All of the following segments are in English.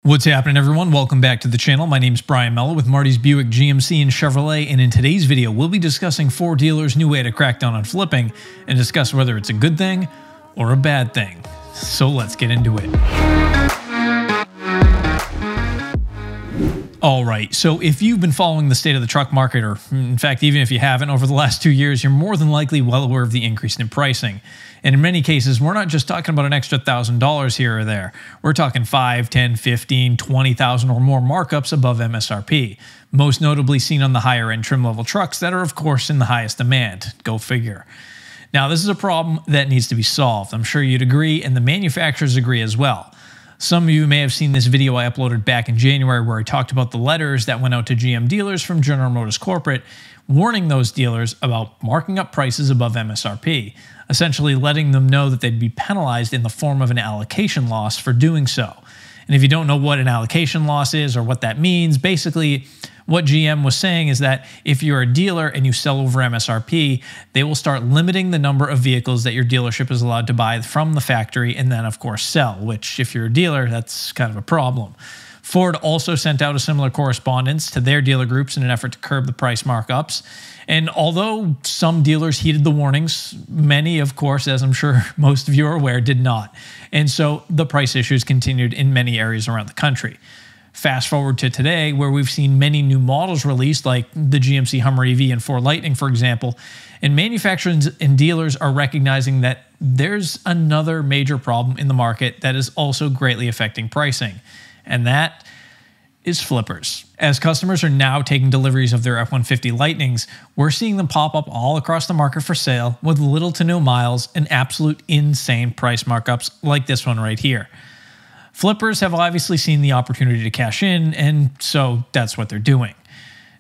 What's happening, everyone? Welcome back to the channel. My name's Brian Mello with Marty's Buick GMC and Chevrolet, and in today's video, we'll be discussing Ford dealers' new way to crack down on flipping and discuss whether it's a good thing or a bad thing. So let's get into it. All right, so if you've been following the state of the truck market, or in fact, even if you haven't over the last 2 years, you're more than likely well aware of the increase in pricing. And in many cases, we're not just talking about an extra $1,000 here or there. We're talking 5, 10, 15, 20,000 or more markups above MSRP, most notably seen on the higher end trim level trucks that are, of course, in the highest demand. Go figure. Now, this is a problem that needs to be solved. I'm sure you'd agree, and the manufacturers agree as well. Some of you may have seen this video I uploaded back in January where I talked about the letters that went out to GM dealers from General Motors Corporate, warning those dealers about marking up prices above MSRP, essentially letting them know that they'd be penalized in the form of an allocation loss for doing so. And if you don't know what an allocation loss is or what that means, basically what GM was saying is that if you're a dealer and you sell over MSRP, they will start limiting the number of vehicles that your dealership is allowed to buy from the factory and then, of course, sell, which if you're a dealer, that's kind of a problem. Ford also sent out a similar correspondence to their dealer groups in an effort to curb the price markups. And although some dealers heeded the warnings, many, of course, as I'm sure most of you are aware, did not. And so the price issues continued in many areas around the country. Fast forward to today, where we've seen many new models released, like the GMC Hummer EV and Ford Lightning, for example, and manufacturers and dealers are recognizing that there's another major problem in the market that is also greatly affecting pricing, and that is flippers. As customers are now taking deliveries of their F-150 Lightnings, we're seeing them pop up all across the market for sale with little to no miles and absolute insane price markups like this one right here. Flippers have obviously seen the opportunity to cash in, and so that's what they're doing.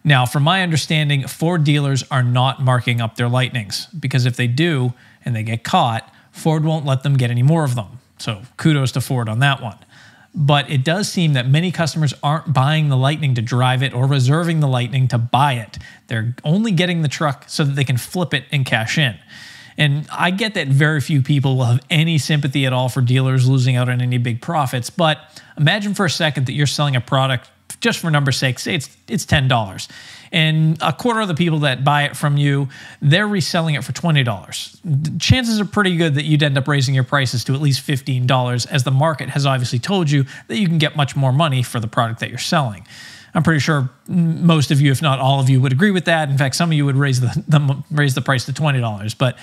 Now, from my understanding, Ford dealers are not marking up their Lightnings, because if they do and they get caught, Ford won't let them get any more of them. So kudos to Ford on that one. But it does seem that many customers aren't buying the Lightning to drive it or reserving the Lightning to buy it. They're only getting the truck so that they can flip it and cash in. And I get that very few people will have any sympathy at all for dealers losing out on any big profits, but imagine for a second that you're selling a product, just for number's sake, say it's $10, and a quarter of the people that buy it from you, they're reselling it for $20. Chances are pretty good that you'd end up raising your prices to at least $15, as the market has obviously told you that you can get much more money for the product that you're selling. I'm pretty sure most of you, if not all of you, would agree with that. In fact, some of you would raise the price to $20, but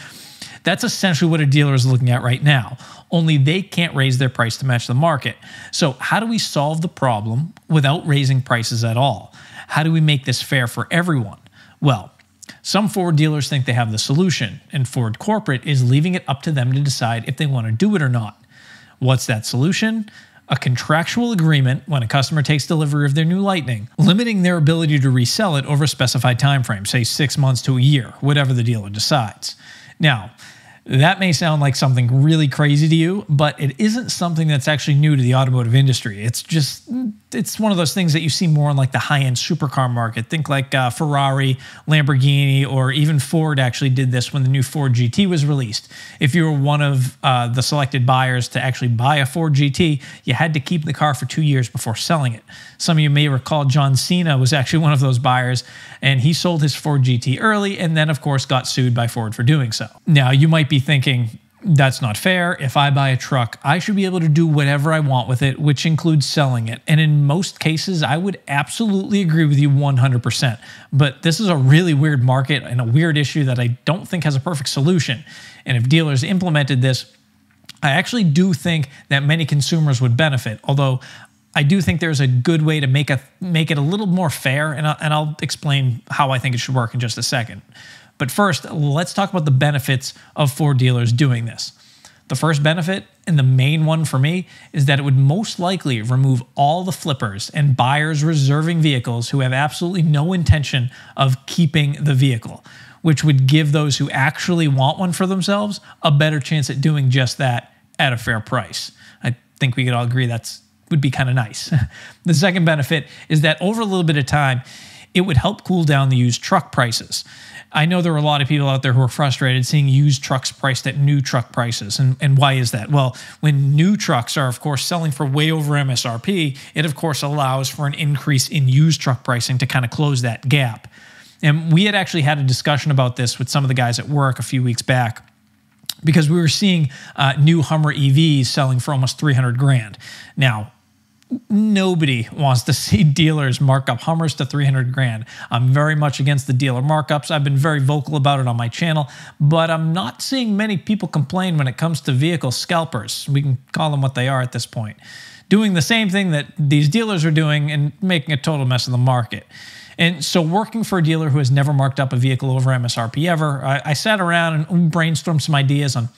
that's essentially what a dealer is looking at right now, only they can't raise their price to match the market. So how do we solve the problem without raising prices at all? How do we make this fair for everyone? Well, some Ford dealers think they have the solution, and Ford Corporate is leaving it up to them to decide if they want to do it or not. What's that solution? A contractual agreement when a customer takes delivery of their new Lightning, limiting their ability to resell it over a specified time frame, say 6 months to a year, whatever the dealer decides. Now, that may sound like something really crazy to you, but it isn't something that's actually new to the automotive industry. It's one of those things that you see more in like the high-end supercar market. Think like Ferrari, Lamborghini, or even Ford actually did this when the new Ford GT was released. If you were one of the selected buyers to actually buy a Ford GT, you had to keep the car for 2 years before selling it. Some of you may recall John Cena was actually one of those buyers, and he sold his Ford GT early and then, of course, got sued by Ford for doing so. Now, you might be thinking, that's not fair. If I buy a truck, I should be able to do whatever I want with it, which includes selling it. And in most cases, I would absolutely agree with you 100%. But this is a really weird market and a weird issue that I don't think has a perfect solution. And if dealers implemented this, I actually do think that many consumers would benefit, although I do think there's a good way to make it a little more fair, and I'll explain how I think it should work in just a second. But first, let's talk about the benefits of Ford dealers doing this. The first benefit, and the main one for me, is that it would most likely remove all the flippers and buyers reserving vehicles who have absolutely no intention of keeping the vehicle, which would give those who actually want one for themselves a better chance at doing just that at a fair price. I think we could all agree would be kind of nice. The second benefit is that over a little bit of time, it would help cool down the used truck prices. I know there are a lot of people out there who are frustrated seeing used trucks priced at new truck prices. And why is that? Well, when new trucks are, of course, selling for way over MSRP, it, of course, allows for an increase in used truck pricing to kind of close that gap. And we had actually had a discussion about this with some of the guys at work a few weeks back, because we were seeing new Hummer EVs selling for almost 300 grand. Now, nobody wants to see dealers mark up Hummers to 300 grand. I'm very much against the dealer markups. I've been very vocal about it on my channel, but I'm not seeing many people complain when it comes to vehicle scalpers. We can call them what they are at this point. Doing the same thing that these dealers are doing and making a total mess of the market. And so working for a dealer who has never marked up a vehicle over MSRP ever, I sat around and brainstormed some ideas on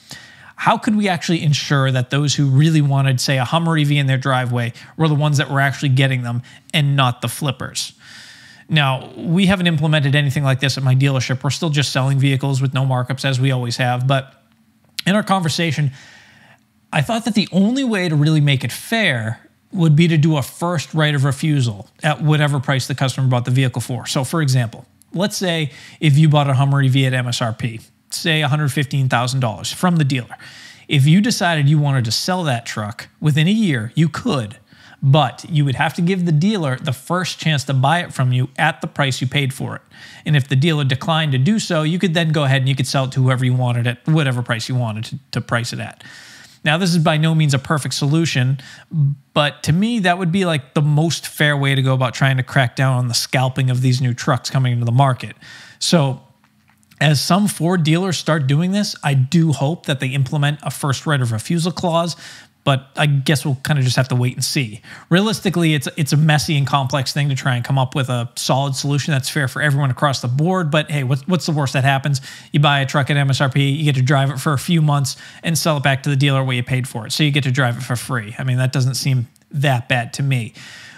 how could we actually ensure that those who really wanted, say, a Hummer EV in their driveway were the ones that were actually getting them and not the flippers. Now, we haven't implemented anything like this at my dealership. We're still just selling vehicles with no markups, as we always have. But in our conversation, I thought that the only way to really make it fair would be to do a first right of refusal at whatever price the customer bought the vehicle for. So, for example, let's say if you bought a Hummer EV at MSRP, say $115,000 from the dealer. If you decided you wanted to sell that truck within a year, you could, but you would have to give the dealer the first chance to buy it from you at the price you paid for it. And if the dealer declined to do so, you could then go ahead and you could sell it to whoever you wanted at whatever price you wanted to price it at. Now, this is by no means a perfect solution, but to me, that would be like the most fair way to go about trying to crack down on the scalping of these new trucks coming into the market. So, as some Ford dealers start doing this, I do hope that they implement a first right of refusal clause, but I guess we'll kind of just have to wait and see. Realistically, it's a messy and complex thing to try and come up with a solid solution that's fair for everyone across the board, but hey, what's the worst that happens? You buy a truck at MSRP, you get to drive it for a few months and sell it back to the dealer where you paid for it, so you get to drive it for free. I mean, that doesn't seem that bad to me.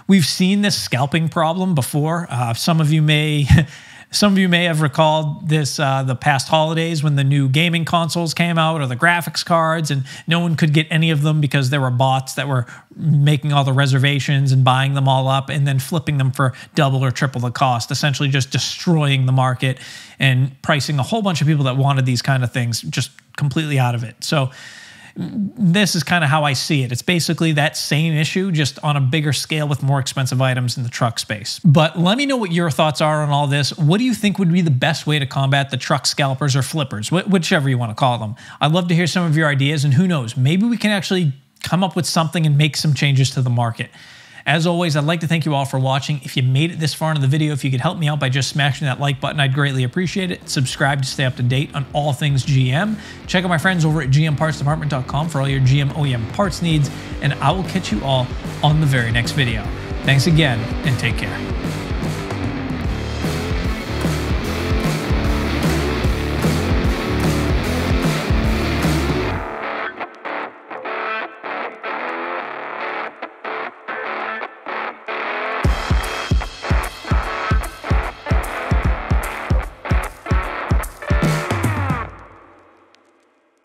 We've seen this scalping problem before. Some of you may have recalled this the past holidays when the new gaming consoles came out, or the graphics cards, and no one could get any of them because there were bots that were making all the reservations and buying them all up and then flipping them for double or triple the cost, essentially just destroying the market and pricing a whole bunch of people that wanted these kind of things just completely out of it. So this is kind of how I see it. It's basically that same issue, just on a bigger scale with more expensive items in the truck space. But let me know what your thoughts are on all this. What do you think would be the best way to combat the truck scalpers or flippers, whichever you want to call them? I'd love to hear some of your ideas, and who knows, maybe we can actually come up with something and make some changes to the market. As always, I'd like to thank you all for watching. If you made it this far into the video, if you could help me out by just smashing that like button, I'd greatly appreciate it. Subscribe to stay up to date on all things GM. Check out my friends over at gmpartsdepartment.com for all your GM OEM parts needs, and I will catch you all on the very next video. Thanks again, and take care.